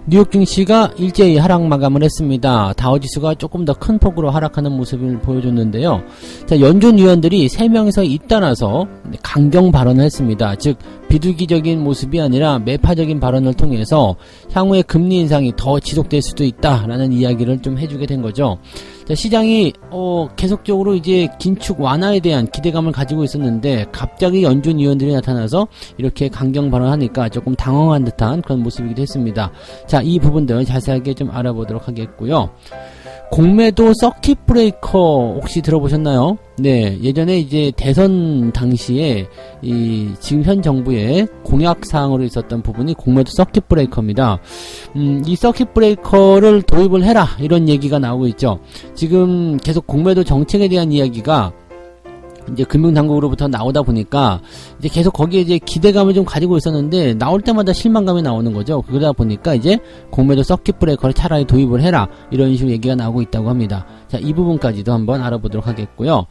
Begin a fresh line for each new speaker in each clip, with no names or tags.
뉴욕 증시가 일제히 하락 마감을 했습니다. 다우지수가 조금 더 큰 폭으로 하락하는 모습을 보여줬는데요. 자, 연준 위원들이 3명이서 잇따라서 강경 발언을 했습니다. 즉 비둘기적인 모습이 아니라 매파적인 발언을 통해서 향후에 금리 인상이 더 지속될 수도 있다라는 이야기를 좀 해주게 된 거죠. 자, 시장이 계속적으로 이제 긴축 완화에 대한 기대감을 가지고 있었는데 갑자기 연준 위원들이 나타나서 이렇게 강경 발언하니까 조금 당황한 듯한 그런 모습이기도 했습니다. 자, 이 부분들 자세하게 좀 알아보도록 하겠고요. 공매도 서킷 브레이커 혹시 들어보셨나요? 네, 예전에 이제 대선 당시에 지금 현 정부의 공약 사항으로 있었던 부분이 공매도 서킷 브레이커입니다. 이 서킷 브레이커를 도입을 해라 이런 얘기가 나오고 있죠. 지금 계속 공매도 정책에 대한 이야기가 이제 금융당국으로부터 나오다 보니까 이제 계속 거기에 이제 기대감을 좀 가지고 있었는데 나올 때마다 실망감이 나오는 거죠. 그러다 보니까 이제 공매도 서킷 브레이커를 차라리 도입을 해라 이런 식으로 얘기가 나오고 있다고 합니다. 자, 이 부분까지도 한번 알아보도록 하겠고요.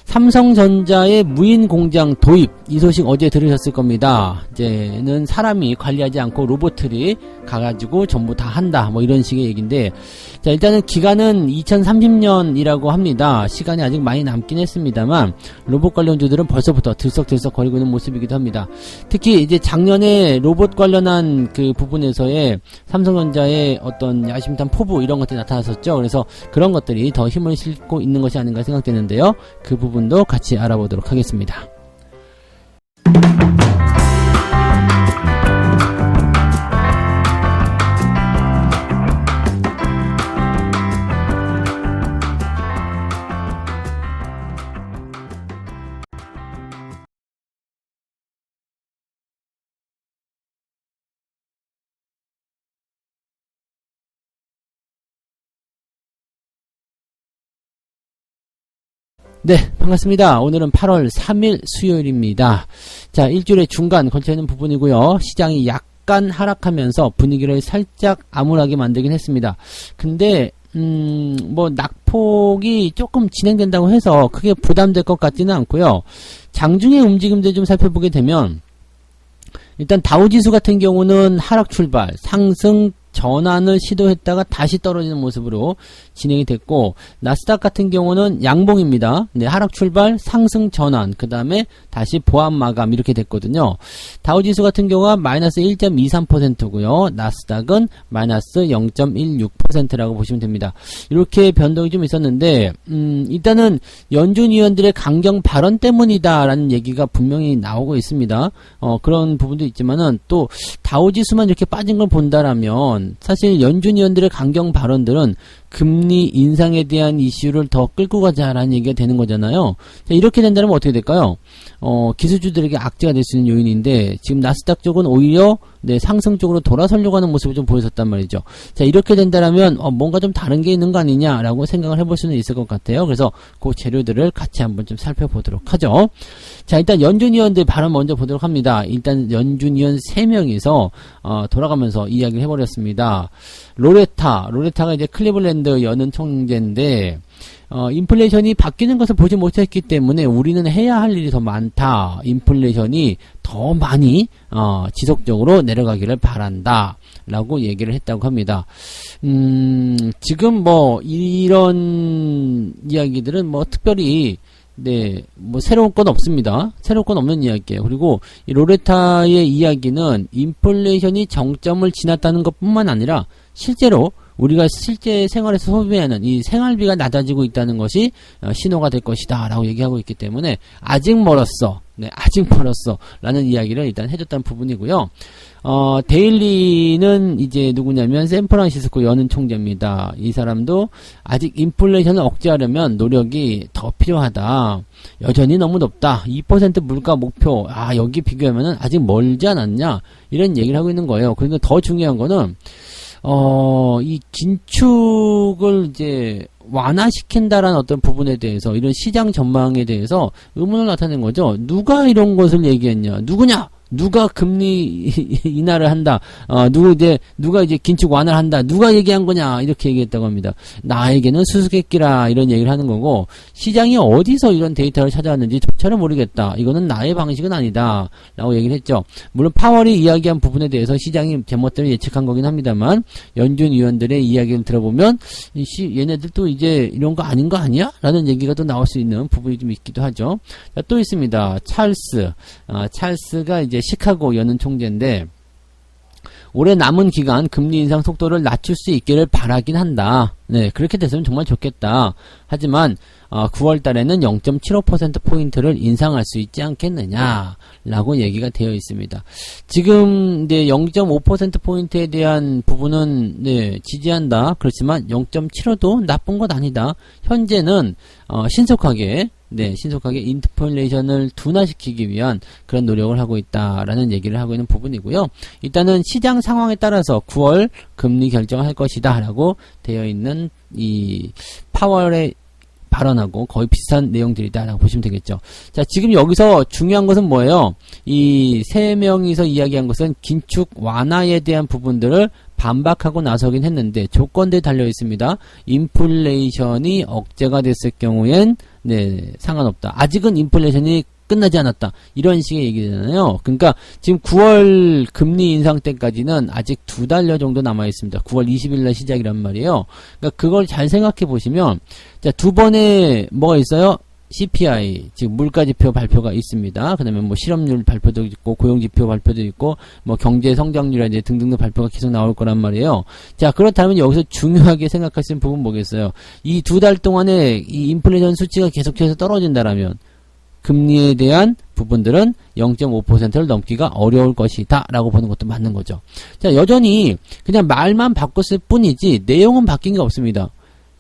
삼성전자의 무인 공장 도입, 이 소식 어제 들으셨을 겁니다. 이제는 사람이 관리하지 않고 로봇들이 가가지고 전부 다 한다, 뭐 이런 식의 얘기인데, 자, 일단은 기간은 2030년이라고 합니다. 시간이 아직 많이 남긴 했습니다만 로봇 관련주들은 벌써부터 들썩들썩 거리고 있는 모습이기도 합니다. 특히 이제 작년에 로봇 관련한 그 부분에서의 삼성전자의 어떤 야심찬 포부 이런 것들이 나타났었죠. 그래서 그런 것들이 더 힘을 싣고 있는 것이 아닌가 생각되는데요. 그 부분도 같이 알아보도록 하겠습니다. 네, 반갑습니다. 오늘은 8월 3일 수요일입니다. 자, 일주일의 중간 걸쳐 있는 부분이고요. 시장이 약간 하락하면서 분위기를 살짝 암울하게 만들긴 했습니다. 근데 뭐 낙폭이 조금 진행된다고 해서 크게 부담될 것 같지는 않고요. 장중의 움직임들 좀 살펴보게 되면 일단 다우지수 같은 경우는 하락 출발, 상승 전환을 시도했다가 다시 떨어지는 모습으로 진행이 됐고, 나스닥 같은 경우는 양봉입니다. 네, 하락 출발, 상승 전환, 그 다음에 다시 보합 마감 이렇게 됐거든요. 다우지수 같은 경우가 마이너스 1.23%고요. 나스닥은 마이너스 0.16%라고 보시면 됩니다. 이렇게 변동이 좀 있었는데, 일단은 연준 위원들의 강경 발언 때문이다라는 얘기가 분명히 나오고 있습니다. 그런 부분도 있지만은 또 다우지수만 이렇게 빠진 걸 본다라면 사실 연준 위원들의 강경 발언들은 금리 인상에 대한 이슈를 더 끌고 가자라는 얘기가 되는 거잖아요. 자, 이렇게 된다면 어떻게 될까요? 기술주들에게 악재가 될 수 있는 요인인데 지금 나스닥 쪽은 오히려 상승 쪽으로 돌아서려고 하는 모습을 좀 보였었단 말이죠. 자, 이렇게 된다면 뭔가 좀 다른 게 있는 거 아니냐라고 생각을 해볼 수는 있을 것 같아요. 그래서 그 재료들을 같이 한번 좀 살펴보도록 하죠. 자, 일단 연준 위원들 발언 먼저 보도록 합니다. 일단 연준 위원 3명이서 돌아가면서 이야기를 해버렸습니다. 로레타가 이제 클리블랜드 연은 총재인데 인플레이션이 바뀌는 것을 보지 못했기 때문에 우리는 해야 할 일이 더 많다. 인플레이션이 더 많이 지속적으로 내려가기를 바란다 라고 얘기를 했다고 합니다. 지금 뭐 이런 이야기들은 뭐 특별히 뭐 새로운 건 없습니다. 새로운 건 없는 이야기예요. 그리고 이 로레타의 이야기는 인플레이션이 정점을 지났다는 것뿐만 아니라 실제로 우리가 실제 생활에서 소비하는 이 생활비가 낮아지고 있다는 것이 신호가 될 것이다 라고 얘기하고 있기 때문에 아직 멀었어. 아직 멀었어 라는 이야기를 일단 해줬다는 부분이고요. 데일리는 이제 누구냐면 샌프란시스코 연은 총재입니다. 이 사람도 아직 인플레이션을 억제하려면 노력이 더 필요하다. 여전히 너무 높다. 2% 물가 목표. 여기 비교하면은 아직 멀지 않았냐. 이런 얘기를 하고 있는 거예요. 그런데 더 중요한 거는 이 긴축을 이제 완화시킨다라는 어떤 부분에 대해서 이런 시장 전망에 대해서 의문을 나타낸 거죠. 누가 이런 것을 얘기했냐? 누구냐? 누가 금리 인하를 한다. 누가 이제 긴축 완화를 한다. 누가 얘기한 거냐. 이렇게 얘기했다고 합니다. 나에게는 수수께끼라. 이런 얘기를 하는 거고, 시장이 어디서 이런 데이터를 찾아왔는지 조차를 모르겠다. 이거는 나의 방식은 아니다. 라고 얘기를 했죠. 물론 파월이 이야기한 부분에 대해서 시장이 제멋대로 예측한 거긴 합니다만, 연준 위원들의 이야기를 들어보면, 얘네들도 이제 이런 거 아닌 거 아니야? 라는 얘기가 또 나올 수 있는 부분이 좀 있기도 하죠. 자, 또 있습니다. 찰스가 이제 시카고 연은 총재인데, 올해 남은 기간 금리 인상 속도를 낮출 수 있기를 바라긴 한다. 네, 그렇게 됐으면 정말 좋겠다. 하지만 9월 달에는 0.75%포인트를 인상할 수 있지 않겠느냐 라고 얘기가 되어 있습니다. 지금 이제 0.5%포인트에 대한 부분은 네, 지지한다. 그렇지만 0.75도 나쁜 것 아니다. 현재는 신속하게 인플레이션을 둔화시키기 위한 그런 노력을 하고 있다라는 얘기를 하고 있는 부분이고요. 일단은 시장 상황에 따라서 9월 금리 결정을 할 것이다 라고 되어 있는 이 파월의 발언하고 거의 비슷한 내용들이다 라고 보시면 되겠죠. 자, 지금 여기서 중요한 것은 뭐예요? 이 세 명이서 이야기한 것은 긴축 완화에 대한 부분들을 반박하고 나서긴 했는데 조건들이 달려 있습니다. 인플레이션이 억제가 됐을 경우엔 네, 상관없다. 아직은 인플레이션이 끝나지 않았다. 이런 식의 얘기잖아요. 그러니까 지금 9월 금리 인상 때까지는 아직 2달여 정도 남아 있습니다. 9월 20일 날 시작이란 말이에요. 그러니까 그걸 잘 생각해 보시면 자, 두 번에 뭐가 있어요? CPI, 즉 물가지표 발표가 있습니다. 그 다음에 뭐 실업률 발표도 있고 고용지표 발표도 있고 뭐 경제 성장률이라든지 등등의 발표가 계속 나올 거란 말이에요. 자, 그렇다면 여기서 중요하게 생각할 수 있는 부분 뭐겠어요? 이 2달 동안에 이 인플레이션 수치가 계속해서 떨어진다라면 금리에 대한 부분들은 0.5%를 넘기가 어려울 것이다 라고 보는 것도 맞는 거죠. 자, 여전히 그냥 말만 바꿨을 뿐이지 내용은 바뀐 게 없습니다.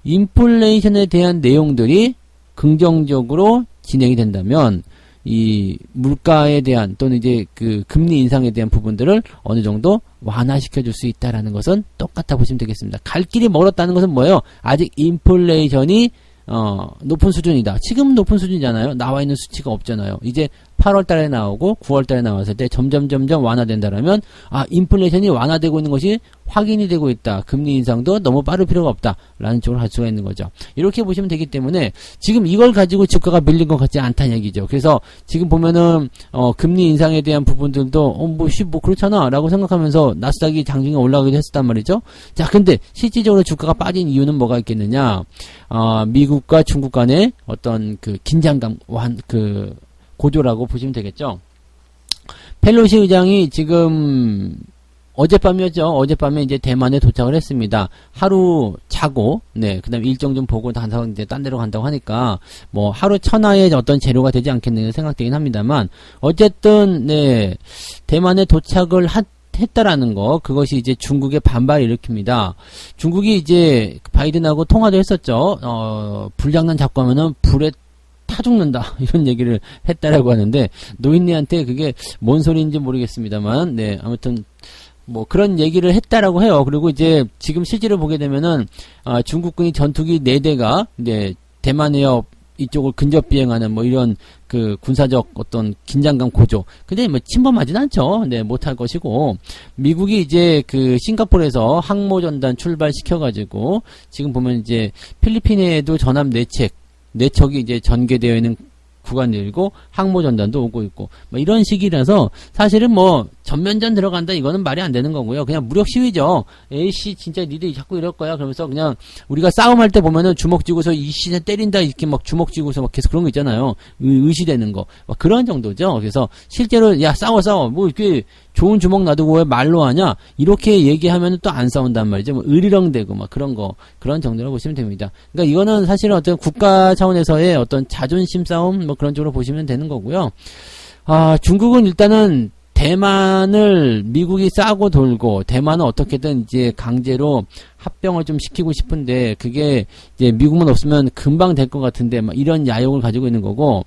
인플레이션에 대한 내용들이 긍정적으로 진행이 된다면 이 물가에 대한 또는 이제 그 금리 인상에 대한 부분들을 어느 정도 완화시켜 줄 수 있다라는 것은 똑같아 보시면 되겠습니다. 갈 길이 멀었다는 것은 뭐예요? 아직 인플레이션이 높은 수준이다. 지금 높은 수준이잖아요. 나와 있는 수치가 없잖아요. 이제 8월 달에 나오고 9월 달에 나왔을 때 점점 완화된다라면 인플레이션이 완화되고 있는 것이 확인이 되고 있다. 금리 인상도 너무 빠를 필요가 없다. 라는 쪽으로 할 수가 있는 거죠. 이렇게 보시면 되기 때문에 지금 이걸 가지고 주가가 밀린 것 같지 않다는 얘기죠. 그래서 지금 보면은 금리 인상에 대한 부분들도 뭐 그렇잖아 라고 생각하면서 나스닥이 장중에 올라가기도 했었단 말이죠. 자, 근데 실질적으로 주가가 빠진 이유는 뭐가 있겠느냐? 미국과 중국 간의 어떤 그 긴장감 고조라고 보시면 되겠죠. 펠로시 의장이 지금 어젯밤이었죠. 어젯밤에 이제 대만에 도착을 했습니다. 하루 자고, 네, 그 다음에 일정 좀 보고 단사가 이제 딴 데로 간다고 하니까, 뭐, 하루 천하의 어떤 재료가 되지 않겠느냐 생각되긴 합니다만, 어쨌든, 네, 대만에 도착을 했다라는 거, 그것이 이제 중국의 반발을 일으킵니다. 중국이 이제 바이든하고 통화도 했었죠. 불장난 잡고 하면은 불에 타 죽는다 이런 얘기를 했다라고 하는데 노인네한테 그게 뭔 소리인지 모르겠습니다만 네 아무튼 뭐 그런 얘기를 했다라고 해요. 그리고 이제 지금 실제로 보게 되면은 중국군이 전투기 4대가 이제 대만 해협 이쪽을 근접 비행하는 뭐 이런 그 군사적 어떤 긴장감 고조. 근데 뭐 침범하진 않죠. 네, 못할 것이고. 미국이 이제 그 싱가포르에서 항모전단 출발시켜가지고 지금 보면 이제 필리핀에도 전함 4척이 이제 전개되어 있는 구간들이고 항모전단도 오고 있고 뭐 이런 시기라서 사실은 뭐 전면전 들어간다 이거는 말이 안 되는 거고요. 그냥 무력 시위죠. 에이씨 진짜 니들이 자꾸 이럴 거야. 그러면서 그냥 우리가 싸움할 때 보면은 주먹 쥐고서 이씨 때린다 이렇게 막 주먹 쥐고서 막 계속 그런 거 있잖아요. 의시되는 거. 막 그런 정도죠. 그래서 실제로 야 싸워 뭐 이렇게 좋은 주먹 놔두고 왜 말로 하냐 이렇게 얘기하면 또 안 싸운단 말이죠. 뭐 으리렁대고 막 그런 정도로 보시면 됩니다. 그러니까 이거는 사실은 어떤 국가 차원에서의 어떤 자존심 싸움 뭐 그런 쪽으로 보시면 되는 거고요. 중국은 일단은 대만을 미국이 싸고 돌고 대만은 어떻게든 이제 강제로 합병을 좀 시키고 싶은데 그게 이제 미국만 없으면 금방 될 것 같은데 막 이런 야욕을 가지고 있는 거고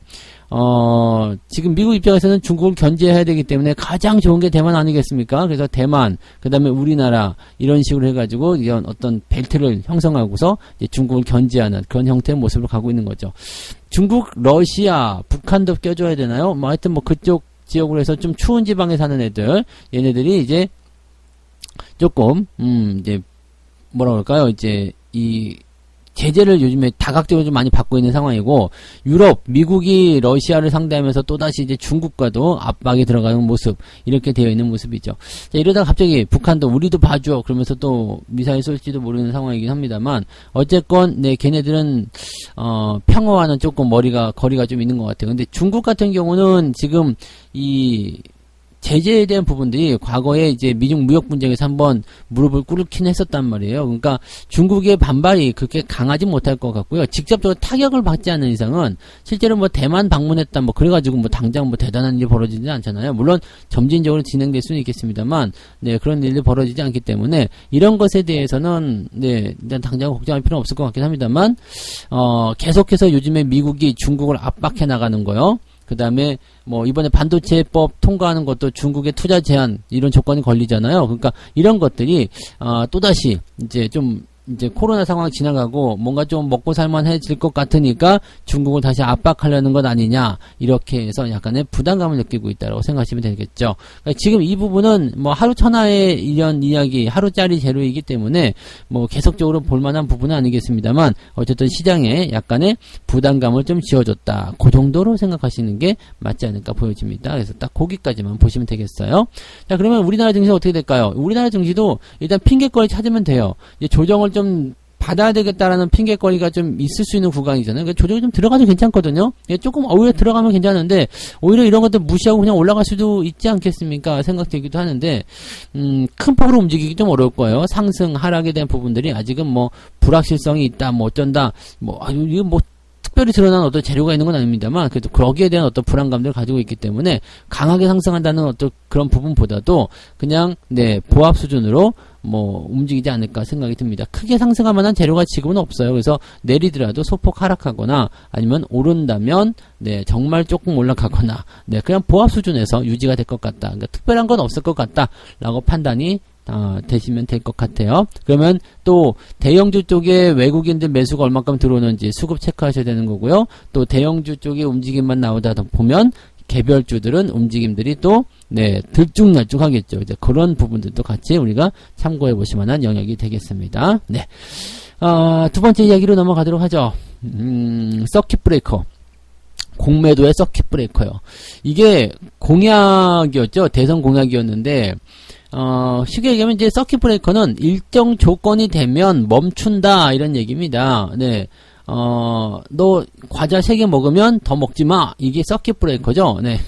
지금 미국 입장에서는 중국을 견제해야 되기 때문에 가장 좋은 게 대만 아니겠습니까? 그래서 대만, 그 다음에 우리나라 이런 식으로 해가지고 이런 어떤 벨트를 형성하고서 이제 중국을 견제하는 그런 형태의 모습으로 가고 있는 거죠. 중국, 러시아, 북한도 껴줘야 되나요? 뭐 하여튼 뭐 그쪽 지역으로 해서 좀 추운 지방에 사는 애들, 얘네들이 이제 조금 이제 뭐라 그럴까요? 이제 이 제재를 요즘에 다각적으로 좀 많이 받고 있는 상황이고, 유럽, 미국이 러시아를 상대하면서 또다시 이제 중국과도 압박이 들어가는 모습, 이렇게 되어 있는 모습이죠. 자, 이러다가 갑자기 북한도 우리도 봐줘 그러면서 또 미사일 쏠지도 모르는 상황이긴 합니다만, 어쨌건 네, 걔네들은 평화와는 조금 거리가 좀 있는 것 같아요. 근데 중국 같은 경우는 지금 이 제재에 대한 부분들이 과거에 이제 미중 무역 분쟁에서 한번 무릎을 꿇긴 했었단 말이에요. 그러니까 중국의 반발이 그렇게 강하지 못할 것 같고요. 직접적으로 타격을 받지 않는 이상은 실제로 뭐 대만 방문했다 뭐 그래가지고 뭐 당장 뭐 대단한 일이 벌어지지 않잖아요. 물론 점진적으로 진행될 수는 있겠습니다만, 네, 그런 일이 벌어지지 않기 때문에 이런 것에 대해서는 네, 일단 당장 걱정할 필요는 없을 것 같긴 합니다만, 계속해서 요즘에 미국이 중국을 압박해 나가는 거요. 그 다음에 뭐 이번에 반도체법 통과하는 것도 중국의 투자 제한 이런 조건이 걸리잖아요. 그러니까 이런 것들이 또다시 이제 코로나 상황 지나가고 뭔가 좀 먹고 살만해질 것 같으니까 중국을 다시 압박하려는 것 아니냐, 이렇게 해서 약간의 부담감을 느끼고 있다고 생각하시면 되겠죠. 그러니까 지금 이 부분은 뭐 하루 천하의 이런 이야기, 하루짜리 재료이기 때문에 뭐 계속적으로 볼만한 부분은 아니겠습니다만, 어쨌든 시장에 약간의 부담감을 좀 지어줬다, 그 정도로 생각하시는 게 맞지 않을까 보여집니다. 그래서 딱 거기까지만 보시면 되겠어요. 자, 그러면 우리나라 증시 어떻게 될까요? 우리나라 증시도 일단 핑계거리 찾으면 돼요. 이제 조정을 좀 받아야 되겠다라는 핑계거리가 좀 있을 수 있는 구간이잖아요. 그러니까 조정이 좀 들어가도 괜찮거든요. 조금 오히려 들어가면 괜찮은데, 오히려 이런 것들 무시하고 그냥 올라갈 수도 있지 않겠습니까? 생각되기도 하는데, 큰 폭으로 움직이기 좀 어려울 거예요. 상승, 하락에 대한 부분들이 아직은 뭐 불확실성이 있다, 뭐 어쩐다, 이거 뭐 특별히 드러난 어떤 재료가 있는 건 아닙니다만, 그래도 거기에 대한 어떤 불안감들을 가지고 있기 때문에 강하게 상승한다는 어떤 그런 부분보다도 그냥 네, 보합 수준으로 뭐 움직이지 않을까 생각이 듭니다. 크게 상승할 만한 재료가 지금은 없어요. 그래서 내리더라도 소폭 하락하거나 아니면 오른다면 네, 정말 조금 올라가거나 네, 그냥 보합 수준에서 유지가 될 것 같다. 그러니까 특별한 건 없을 것 같다라고 판단이 되시면 될 것 같아요. 그러면 또 대형주 쪽에 외국인들 매수가 얼마큼 들어오는지 수급 체크하셔야 되는 거고요. 또 대형주 쪽에 움직임만 나오다 보면 개별주들은 움직임들이 또 네, 들쭉날쭉하겠죠. 이제 그런 부분들도 같이 우리가 참고해 보실 만한 영역이 되겠습니다. 네. 두 번째 이야기로 넘어가도록 하죠. 서킷 브레이커. 공매도의 서킷 브레이커요. 이게 공약이었죠. 대선 공약이었는데 쉽게 얘기하면 이제 서킷 브레이커는 일정 조건이 되면 멈춘다, 이런 얘기입니다. 네. 너 과자 3개 먹으면 더 먹지 마. 이게 서킷 브레이커죠. 네.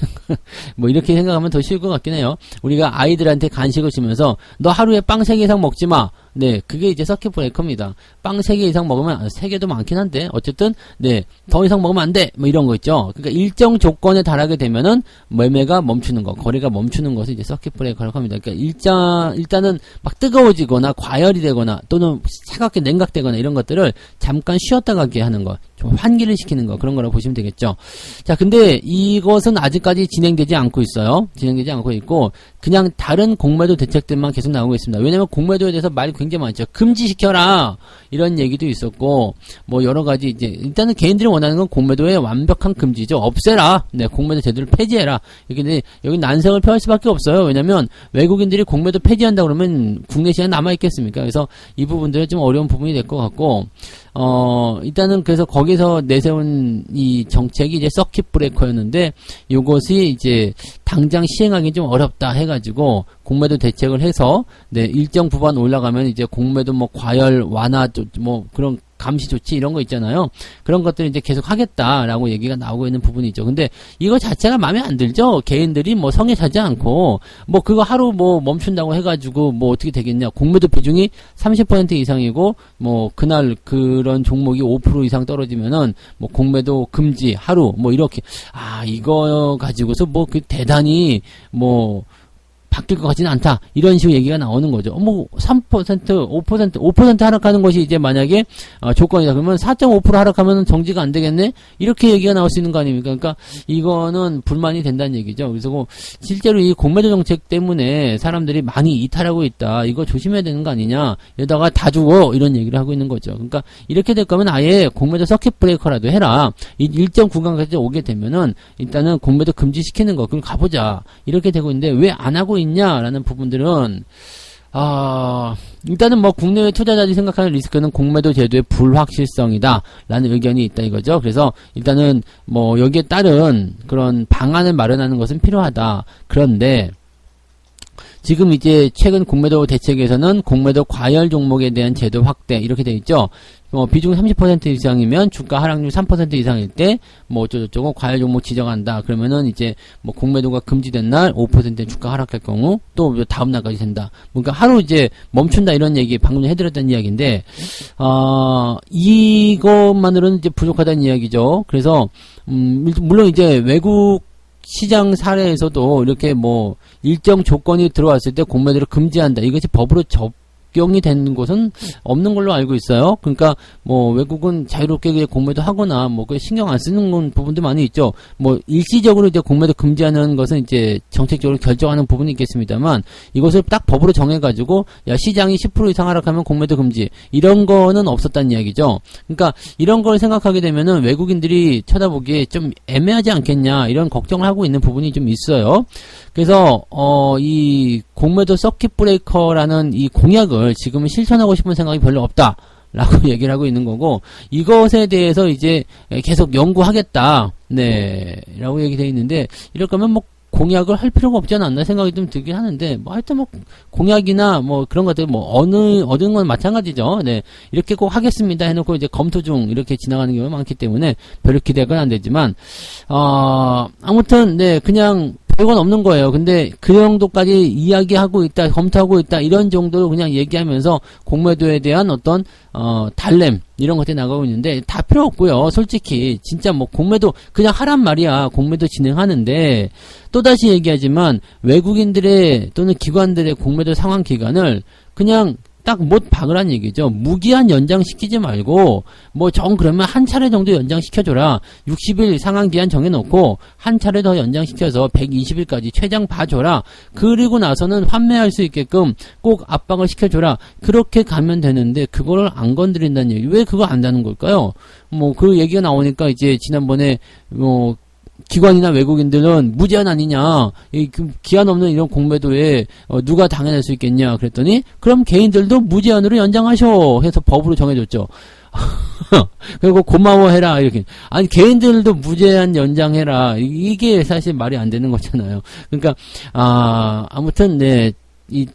뭐 이렇게 생각하면 더 쉬울 것 같긴 해요. 우리가 아이들한테 간식을 주면서 너 하루에 빵 3개 이상 먹지 마. 네. 그게 이제 서킷 브레이커입니다. 빵 3개 이상 먹으면 3개도 많긴 한데 어쨌든 네. 더 이상 먹으면 안 돼. 뭐 이런 거 있죠. 그러니까 일정 조건에 달하게 되면은 매매가 멈추는 거, 거래가 멈추는 것을 이제 서킷 브레이커라고 합니다. 그러니까 일단은 막 뜨거워지거나 과열이 되거나 또는 차갑게 냉각되거나 이런 것들을 잠깐 쉬었다 가게 하는 거, 좀 환기를 시키는 거, 그런 거라고 보시면 되겠죠. 자, 근데 이것은 아직까지 진행되지 않고 있어요. 진행되지 않고 있고 그냥 다른 공매도 대책들만 계속 나오고 있습니다. 왜냐면 공매도에 대해서 말이 굉장히 많죠. 금지시켜라, 이런 얘기도 있었고 뭐 여러 가지 이제 일단은 개인들이 원하는 건 공매도의 완벽한 금지죠. 없애라. 네, 공매도 제도를 폐지해라. 근데 여기 난색을 표할 수밖에 없어요. 왜냐면 외국인들이 공매도 폐지한다 그러면 국내 시장에 남아 있겠습니까? 그래서 이 부분들은 좀 어려운 부분이 될 것 같고 일단은 그래서 거기서 내세운 이 정책이 이제 서킷 브레이커였는데 요것이 이제 당장 시행하기 좀 어렵다 해가지고 공매도 대책을 해서 네, 일정 부분 올라가면 이제 공매도 뭐 과열 완화 뭐 그런 감시 조치 이런 거 있잖아요. 그런 것들을 이제 계속 하겠다라고 얘기가 나오고 있는 부분이죠. 근데 이거 자체가 마음에 안 들죠. 개인들이 뭐 성에 차지 않고 뭐 그거 하루 뭐 멈춘다고 해가지고 뭐 어떻게 되겠냐. 공매도 비중이 30% 이상이고 뭐 그날 그런 종목이 5% 이상 떨어지면은 뭐 공매도 금지 하루 뭐 이렇게 이거 가지고서 뭐 그 대단히 뭐 바뀔 것 같지는 않다. 이런 식으로 얘기가 나오는 거죠. 뭐 3%, 5% 하락하는 것이 이제 만약에 조건이다. 그러면 4.5% 하락하면 정지가 안 되겠네? 이렇게 얘기가 나올 수 있는 거 아닙니까? 그러니까 이거는 불만이 된다는 얘기죠. 그래서 실제로 이 공매도 정책 때문에 사람들이 많이 이탈하고 있다. 이거 조심해야 되는 거 아니냐? 이러다가 다 죽어. 이런 얘기를 하고 있는 거죠. 그러니까 이렇게 될 거면 아예 공매도 서킷 브레이커라도 해라. 일정 구간까지 오게 되면은 일단은 공매도 금지시키는 거. 그럼 가보자. 이렇게 되고 있는데 왜 안 하고 있냐라는 부분들은 일단은 뭐 국내외 투자자들이 생각하는 리스크는 공매도 제도의 불확실성이다 라는 의견이 있다 이거죠. 그래서 일단은 뭐 여기에 따른 그런 방안을 마련하는 것은 필요하다. 그런데 지금 이제 최근 공매도 대책에서는 공매도 과열 종목에 대한 제도 확대 이렇게 돼 있죠. 비중 30% 이상이면 주가 하락률 3% 이상일 때 뭐 어쩌고저쩌고 과열 종목 지정한다. 그러면은 이제 뭐 공매도가 금지된 날 5% 주가 하락할 경우 또 다음 날까지 된다. 그러니까 하루 이제 멈춘다 이런 얘기 방금 해드렸던 이야기인데 이것만으로는 이제 부족하다는 이야기죠. 그래서 물론 이제 외국 시장 사례에서도 이렇게 뭐 일정 조건이 들어왔을 때 공매도를 금지한다. 이것이 법으로 적용이 되는 곳은 없는 걸로 알고 있어요. 그러니까 뭐 외국은 자유롭게 공매도 하거나 뭐 그 신경 안 쓰는 부분도 많이 있죠. 뭐 일시적으로 이제 공매도 금지하는 것은 이제 정책적으로 결정하는 부분이 있겠습니다만 이것을 딱 법으로 정해가지고 야 시장이 10% 이상 하락하면 공매도 금지 이런 거는 없었다는 이야기죠. 그러니까 이런 걸 생각하게 되면은 외국인들이 쳐다보기에 좀 애매하지 않겠냐 이런 걱정을 하고 있는 부분이 좀 있어요. 그래서 이 공매도 서킷 브레이커라는 이 공약을 지금은 실천하고 싶은 생각이 별로 없다. 라고 얘기를 하고 있는 거고, 이것에 대해서 이제 계속 연구하겠다. 네. 라고 얘기되어 있는데, 이럴 거면 뭐 공약을 할 필요가 없지 않나 생각이 좀 들긴 하는데, 뭐 하여튼 뭐 공약이나 뭐 그런 것들 뭐 얻은 건 마찬가지죠. 네. 이렇게 꼭 하겠습니다 해놓고 이제 검토 중 이렇게 지나가는 경우가 많기 때문에 별로 기대가 안 되지만, 아무튼, 네. 그냥 별건 없는 거예요. 근데 그 정도까지 이야기하고 있다, 검토하고 있다, 이런 정도로 그냥 얘기하면서 공매도에 대한 어떤, 달램, 이런 것들이 나가고 있는데, 다 필요 없고요. 솔직히. 진짜 뭐 공매도, 그냥 하란 말이야. 공매도 진행하는데, 또다시 얘기하지만, 외국인들의 또는 기관들의 공매도 상환 기간을 그냥 딱 못 박으란 얘기죠. 무기한 연장시키지 말고 뭐 그러면 한 차례 정도 연장시켜줘라. 60일 상한기한 정해놓고 한 차례 더 연장시켜서 120일까지 최장 봐줘라. 그리고 나서는 환매할 수 있게끔 꼭 압박을 시켜줘라. 그렇게 가면 되는데 그거를 안 건드린다는 얘기. 왜 그거 안다는 걸까요? 뭐 그 얘기가 나오니까 이제 지난번에 뭐 기관이나 외국인들은 무제한 아니냐, 기한 없는 이런 공매도에 누가 당해낼 수 있겠냐 그랬더니 그럼 개인들도 무제한으로 연장하셔 해서 법으로 정해줬죠. 그리고 고마워해라 이렇게. 아니 개인들도 무제한 연장해라, 이게 사실 말이 안 되는 거잖아요. 그러니까 아무튼 네, 이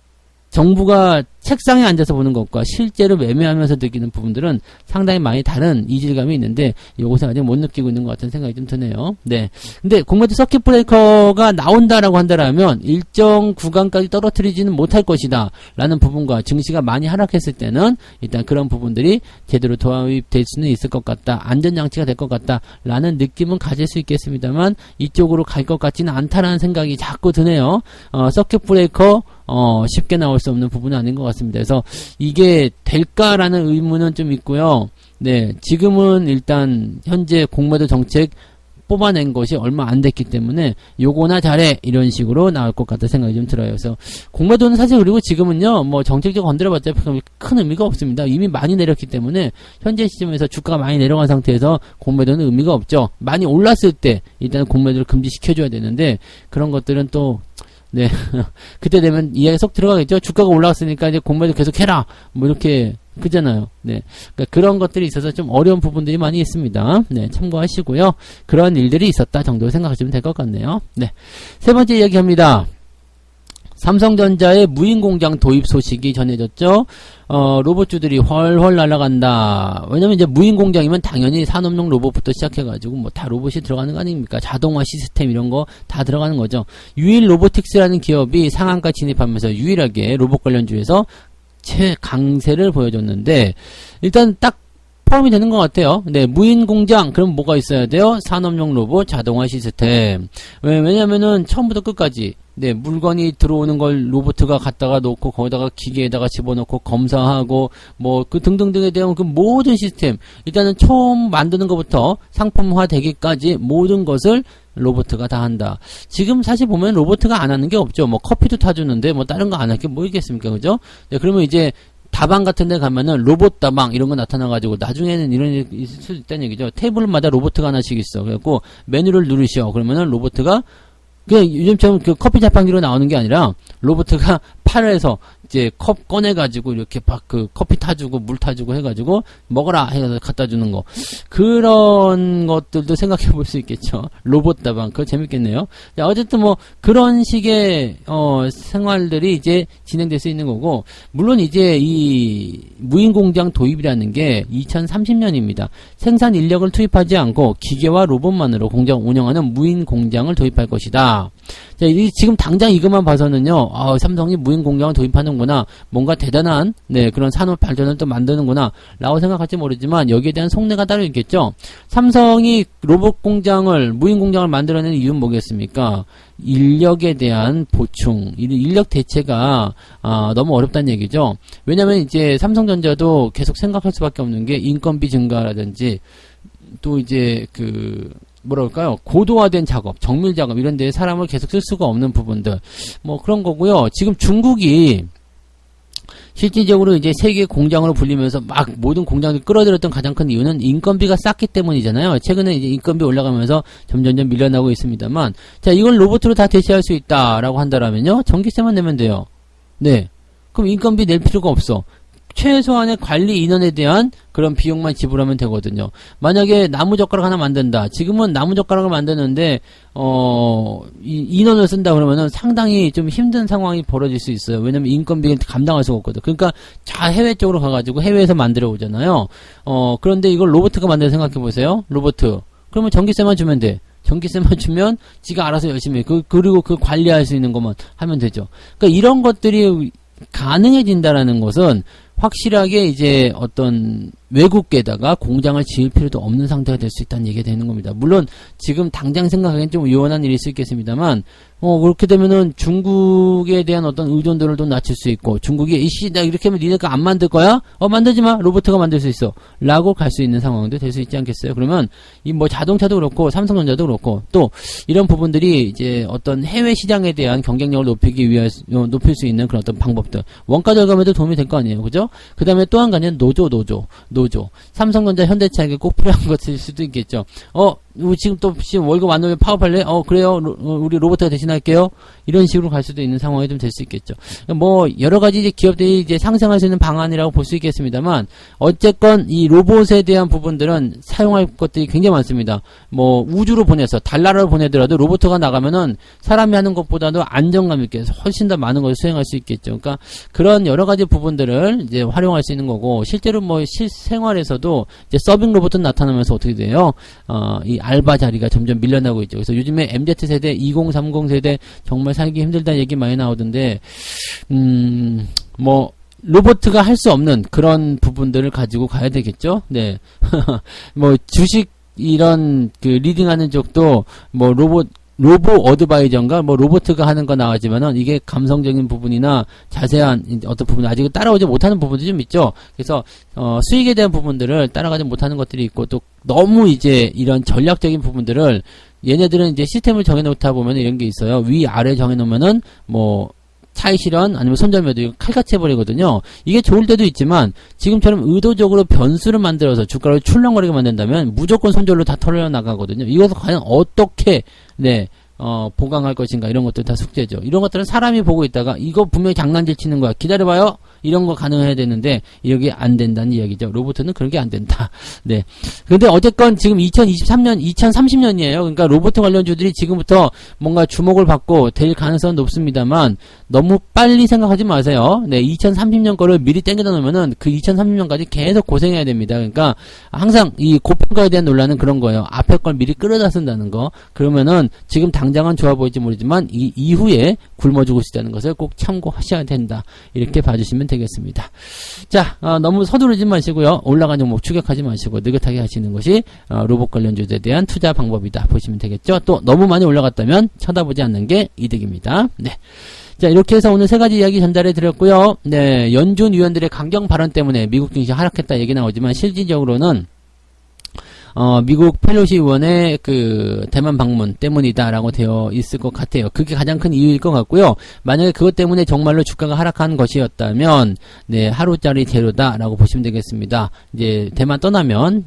정부가 책상에 앉아서 보는 것과 실제로 매매하면서 느끼는 부분들은 상당히 많이 다른 이질감이 있는데 이것을 아직 못 느끼고 있는 것 같은 생각이 좀 드네요. 네. 근데 공매도 서킷 브레이커가 나온다라고 한다라면 일정 구간까지 떨어뜨리지는 못할 것이다 라는 부분과 증시가 많이 하락했을 때는 일단 그런 부분들이 제대로 도입될 수는 있을 것 같다. 안전장치가 될 것 같다 라는 느낌은 가질 수 있겠습니다만 이쪽으로 갈 것 같지는 않다라는 생각이 자꾸 드네요. 서킷 브레이커 쉽게 나올 수 없는 부분은 아닌 것 같습니다. 그래서 이게 될까라는 의문은 좀 있고요. 네, 지금은 일단 현재 공매도 정책 뽑아낸 것이 얼마 안 됐기 때문에 요거나 잘해 이런 식으로 나올 것 같다 생각이 좀 들어요. 그래서 공매도는 사실 그리고 지금은요 뭐 정책적으로 건드려봤자 큰 의미가 없습니다. 이미 많이 내렸기 때문에 현재 시점에서 주가가 많이 내려간 상태에서 공매도는 의미가 없죠. 많이 올랐을 때 일단 공매도를 금지시켜줘야 되는데 그런 것들은 또 네. 그때 되면 이해가 쏙 들어가겠죠? 주가가 올라갔으니까 이제 공매도 계속 해라! 뭐 이렇게, 그잖아요. 네. 그러니까 그런 것들이 있어서 좀 어려운 부분들이 많이 있습니다. 네. 참고하시고요. 그런 일들이 있었다 정도로 생각하시면 될 것 같네요. 네. 세 번째 이야기합니다. 삼성전자의 무인공장 도입 소식이 전해졌죠. 로봇주들이 훨훨 날아간다. 왜냐면 이제 무인공장이면 당연히 산업용 로봇부터 시작해가지고 뭐 다 로봇이 들어가는 거 아닙니까? 자동화 시스템 이런 거 다 들어가는 거죠. 유일 로보틱스라는 기업이 상한가 진입하면서 유일하게 로봇 관련주에서 최강세를 보여줬는데 일단 딱 포함이 되는 것 같아요. 네, 무인 공장, 그럼 뭐가 있어야 돼요? 산업용 로봇, 자동화 시스템. 왜냐면은 처음부터 끝까지, 네, 물건이 들어오는 걸 로봇가 갖다가 놓고, 거기다가 기계에다가 집어넣고, 검사하고, 뭐, 그 등등등에 대한 그 모든 시스템. 일단은 처음 만드는 것부터 상품화 되기까지 모든 것을 로봇가 다 한다. 지금 사실 보면 로봇가 안 하는 게 없죠. 뭐, 커피도 타주는데, 뭐, 다른 거 안 할 게 뭐 있겠습니까? 그죠? 네, 그러면 이제, 다방 같은 데 가면은 로봇 다방 이런 거 나타나가지고 나중에는 이런 일이 있을 수 있다는 얘기죠. 테이블마다 로봇가 하나씩 있어. 그래갖고 메뉴를 누르셔. 그러면은 로봇가 그냥 요즘처럼 그 커피 자판기로 나오는 게 아니라 로봇가 팔에서 이제 컵 꺼내가지고 이렇게 막 그 커피 타주고 물 타주고 해가지고 먹어라 해서 갖다 주는 거. 그런 것들도 생각해 볼 수 있겠죠. 로봇 다방. 그거 재밌겠네요. 자, 어쨌든 뭐 그런 식의 생활들이 이제 진행될 수 있는 거고, 물론 이제 이 무인 공장 도입이라는 게 2030년입니다. 생산 인력을 투입하지 않고 기계와 로봇만으로 공장 운영하는 무인 공장을 도입할 것이다. 자, 지금 당장 이것만 봐서는요, 삼성이 무인 공장을 도입하는구나, 뭔가 대단한, 네, 그런 산업 발전을 또 만드는구나, 라고 생각할지 모르지만, 여기에 대한 속내가 따로 있겠죠? 삼성이 로봇 공장을, 무인 공장을 만들어내는 이유는 뭐겠습니까? 인력에 대한 보충, 인력 대체가, 너무 어렵다는 얘기죠? 왜냐면 이제 삼성전자도 계속 생각할 수밖에 없는 게 인건비 증가라든지, 또 이제 뭐랄까요, 고도화된 작업, 정밀 작업 이런 데에 사람을 계속 쓸 수가 없는 부분들, 뭐 그런 거고요. 지금 중국이 실질적으로 이제 세계 공장으로 불리면서 막 모든 공장을 끌어들였던 가장 큰 이유는 인건비가 쌌기 때문이잖아요. 최근에 이제 인건비 올라가면서 점점점 밀려나고 있습니다만, 자, 이걸 로봇으로 다 대체할 수 있다라고 한다라면요, 전기세만 내면 돼요. 네, 그럼 인건비 낼 필요가 없어. 최소한의 관리 인원에 대한 그런 비용만 지불하면 되거든요. 만약에 나무젓가락 하나 만든다. 지금은 나무젓가락을 만드는데 인원을 쓴다 그러면은 상당히 좀 힘든 상황이 벌어질 수 있어요. 왜냐면 인건비를 감당할 수가 없거든. 그러니까 다 해외 쪽으로 가가지고 해외에서 만들어 오잖아요. 그런데 이걸 로봇가 만들어 생각해 보세요. 로봇. 그러면 전기세만 주면 돼. 전기세만 주면 지가 알아서 열심히 해. 그리고 그 관리할 수 있는 것만 하면 되죠. 그러니까 이런 것들이 가능해진다라는 것은 확실하게 이제 어떤 외국계에다가 공장을 지을 필요도 없는 상태가 될 수 있다는 얘기가 되는 겁니다. 물론 지금 당장 생각하기엔 좀 요원한 일일 수 있겠습니다만, 그렇게 되면은 중국에 대한 어떤 의존도를 좀 낮출 수 있고, 중국이 나 이렇게 하면 니네가 안 만들 거야? 만들지 마. 로봇가 만들 수 있어. 라고 갈 수 있는 상황도 될 수 있지 않겠어요? 그러면 이 뭐 자동차도 그렇고 삼성전자도 그렇고 또 이런 부분들이 이제 어떤 해외 시장에 대한 경쟁력을 높일 수 있는 그런 어떤 방법들, 원가 절감에도 도움이 될 거 아니에요, 그죠? 그 다음에 또 한 가지는 노조. 삼성전자, 현대차에게 꼭 필요한 것일 수도 있겠죠. 지금 또 월급 안 오면 파업할래? 그래요. 우리 로봇가 대신할게요. 이런 식으로 갈 수도 있는 상황이 좀 될 수 있겠죠. 뭐 여러 가지 이제 기업들이 이제 상생할 수 있는 방안이라고 볼 수 있겠습니다만, 어쨌건 이 로봇에 대한 부분들은 사용할 것들이 굉장히 많습니다. 뭐 우주로 보내서 달나라로 보내더라도 로봇가 나가면은 사람이 하는 것보다도 안정감 있게 훨씬 더 많은 것을 수행할 수 있겠죠. 그러니까 그런 여러 가지 부분들을 이제 활용할 수 있는 거고, 실제로 뭐 실생활에서도 이제 서빙 로봇은 나타나면서 어떻게 돼요? 이 알바 자리가 점점 밀려나고 있죠. 그래서 요즘에 MZ세대, 2030 세대 정말 살기 힘들다는 얘기 많이 나오던데, 뭐 로봇가 할 수 없는 그런 부분들을 가지고 가야 되겠죠. 네. 뭐 주식 이런 리딩하는 쪽도 뭐 로봇 어드바이저인가 뭐 로봇가 하는 거 나오지만은 이게 감성적인 부분이나 자세한 어떤 부분 아직 따라오지 못하는 부분도 좀 있죠. 그래서 수익에 대한 부분들을 따라가지 못하는 것들이 있고, 또 너무 이제 이런 전략적인 부분들을 얘네들은 이제 시스템을 정해놓다 보면 이런 게 있어요. 위 아래 정해놓으면은 뭐 차이 실현 아니면 손절매도 칼같이 해버리거든요. 이게 좋을 때도 있지만 지금처럼 의도적으로 변수를 만들어서 주가를 출렁거리게 만든다면 무조건 손절로 다 털려나가거든요. 이것을 과연 어떻게 보강할 것인가, 이런 것들 다 숙제죠. 이런 것들은 사람이 보고 있다가 이거 분명히 장난질 치는 거야, 기다려봐요, 이런 거 가능해야 되는데 이게 안 된다는 이야기죠. 로봇은 그런 게 안 된다. 네. 근데 어쨌건 지금 2023년, 2030년이에요. 그러니까 로봇 관련주들이 지금부터 뭔가 주목을 받고 될 가능성은 높습니다만 너무 빨리 생각하지 마세요. 네. 2030년 거를 미리 땡겨다 놓으면은 그 2030년까지 계속 고생해야 됩니다. 그러니까 항상 이 고평가에 대한 논란은 그런 거예요. 앞에 걸 미리 끌어다 쓴다는 거. 그러면은 지금 당장은 좋아 보일지 모르지만 이 이후에 굶어 죽을 수 있다는 것을 꼭 참고하셔야 된다. 이렇게 봐주시면 되겠습니다. 자, 너무 서두르지 마시고요. 올라간 종목 추격하지 마시고 느긋하게 하시는 것이 로봇 관련주에 대한 투자 방법이다 보시면 되겠죠. 또 너무 많이 올라갔다면 쳐다보지 않는 게 이득입니다. 네. 자, 이렇게 해서 오늘 세 가지 이야기 전달해 드렸고요. 네, 연준 위원들의 강경 발언 때문에 미국 증시 하락했다 얘기 나오지만 실질적으로는 미국 펠로시 의원의 그 대만 방문 때문이다라고 되어 있을 것 같아요. 그게 가장 큰 이유일 것 같고요. 만약에 그것 때문에 정말로 주가가 하락한 것이었다면, 네, 하루짜리 재료다라고 보시면 되겠습니다. 이제 대만 떠나면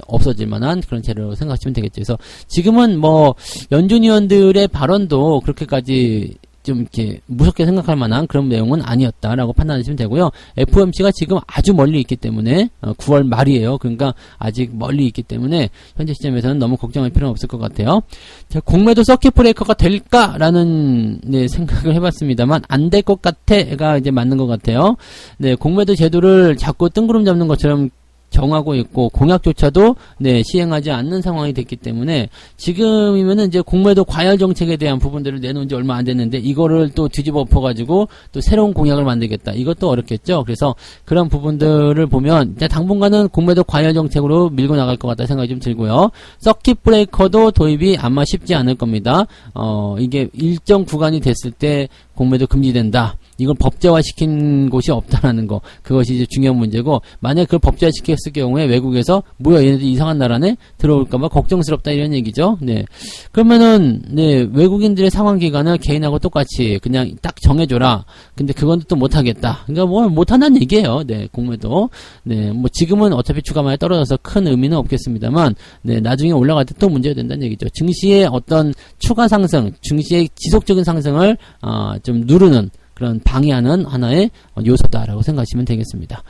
없어질 만한 그런 재료라고 생각하시면 되겠죠. 그래서 지금은 뭐 연준 위원들의 발언도 그렇게까지 좀 이렇게 무섭게 생각할 만한 그런 내용은 아니었다라고 판단하시면 되고요. FOMC가 지금 아주 멀리 있기 때문에 9월 말이에요. 그러니까 아직 멀리 있기 때문에 현재 시점에서는 너무 걱정할 필요는 없을 것 같아요. 자, 공매도 서킷 브레이커가 될까라는 네, 생각을 해봤습니다만 안 될 것 같아가 이제 맞는 것 같아요. 네, 공매도 제도를 자꾸 뜬구름 잡는 것처럼 정하고 있고 공약조차도 네, 시행하지 않는 상황이 됐기 때문에 지금이면은 이제 공매도 과열 정책에 대한 부분들을 내놓은 지 얼마 안 됐는데 이거를 또 뒤집어 엎어가지고 또 새로운 공약을 만들겠다. 이것도 어렵겠죠. 그래서 그런 부분들을 보면 당분간은 공매도 과열 정책으로 밀고 나갈 것 같다 생각이 좀 들고요. 서킷 브레이커도 도입이 아마 쉽지 않을 겁니다. 이게 일정 구간이 됐을 때 공매도 금지된다. 이걸 법제화시킨 곳이 없다라는 거. 그것이 이제 중요한 문제고, 만약 그걸 법제화시켰을 경우에 외국에서, 뭐야, 얘네들 이상한 나라네? 들어올까봐 걱정스럽다, 이런 얘기죠. 네. 그러면은, 네, 외국인들의 상환 기간을 개인하고 똑같이 그냥 딱 정해줘라. 근데 그건 또 못하겠다. 그러니까 뭐, 못한다는 얘기예요. 네, 공매도. 네, 뭐 지금은 어차피 주가 많이 떨어져서 큰 의미는 없겠습니다만, 네, 나중에 올라갈 때 또 문제가 된다는 얘기죠. 증시의 어떤 추가 상승, 증시의 지속적인 상승을, 좀 누르는, 그런 방해하는 하나의 요소다라고 생각하시면 되겠습니다.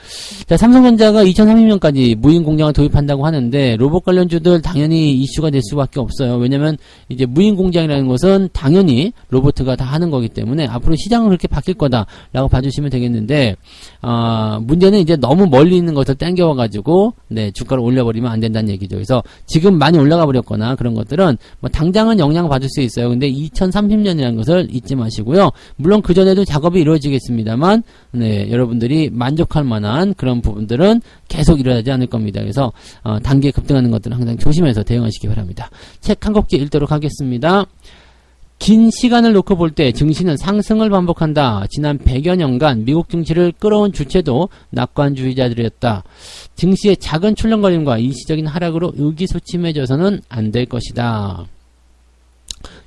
자, 삼성전자가 2030년까지 무인 공장을 도입한다고 하는데 로봇 관련주들 당연히 이슈가 될 수밖에 없어요. 왜냐면 이제 무인 공장이라는 것은 당연히 로봇가 다 하는 거기 때문에 앞으로 시장은 그렇게 바뀔 거다라고 봐주시면 되겠는데 문제는 이제 너무 멀리 있는 것을 땡겨와가지고 네, 주가를 올려버리면 안 된다는 얘기죠. 그래서 지금 많이 올라가 버렸거나 그런 것들은 뭐 당장은 영향을 받을 수 있어요. 근데 2030년이라는 것을 잊지 마시고요. 물론 그 전에도 작업이 이루어지겠습니다만 네, 여러분들이 만족할 만한 그런 부분들은 계속 일어나지 않을 겁니다. 그래서 단기에 급등하는 것들은 항상 조심해서 대응하시기 바랍니다. 책 한 곡지 읽도록 하겠습니다. 긴 시간을 놓고 볼 때 증시는 상승을 반복한다. 지난 100여 년간 미국 증시를 끌어온 주체도 낙관주의자들이었다. 증시의 작은 출렁거림과 일시적인 하락으로 의기소침해져서는 안 될 것이다.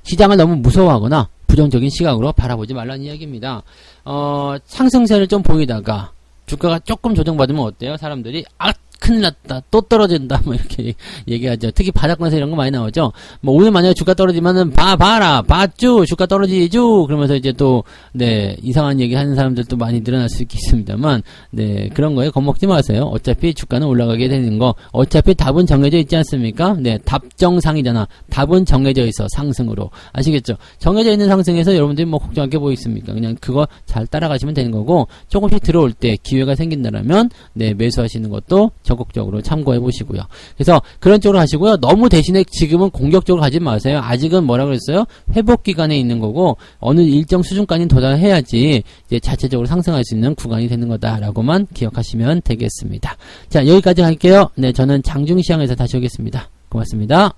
시장을 너무 무서워하거나 부정적인 시각으로 바라보지 말라는 이야기입니다. 상승세를 좀 보이다가 주가가 조금 조정받으면 어때요? 사람들이 큰일 났다. 또 떨어진다. 뭐 이렇게 얘기하죠. 특히 바닥권에서 이런 거 많이 나오죠. 뭐 오늘 만약에 주가 떨어지면은 봐라. 봤죠. 주가 떨어지죠. 그러면서 이제 또 네, 이상한 얘기 하는 사람들도 많이 늘어날 수 있겠습니다만 네, 그런 거에 겁먹지 마세요. 어차피 주가는 올라가게 되는 거. 어차피 답은 정해져 있지 않습니까? 네, 답정상이잖아. 답은 정해져 있어. 상승으로. 아시겠죠? 정해져 있는 상승에서 여러분들이 뭐 걱정할 게 뭐 있습니까? 그냥 그거 잘 따라가시면 되는 거고 조금씩 들어올 때 기회가 생긴다면 네, 매수하시는 것도 적극적으로 참고해 보시고요. 그래서 그런 쪽으로 하시고요. 너무 대신에 지금은 공격적으로 가지 마세요. 아직은 뭐라 그랬어요? 회복 기간에 있는 거고 어느 일정 수준까지 도달해야지 이제 자체적으로 상승할 수 있는 구간이 되는 거다라고만 기억하시면 되겠습니다. 자, 여기까지 할게요. 네, 저는 장중시장에서 다시 오겠습니다. 고맙습니다.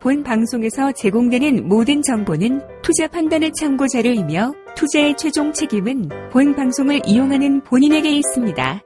본 방송에서 제공되는 모든 정보는 투자 판단의 참고 자료이며 투자의 최종 책임은 본 방송을 이용하는 본인에게 있습니다.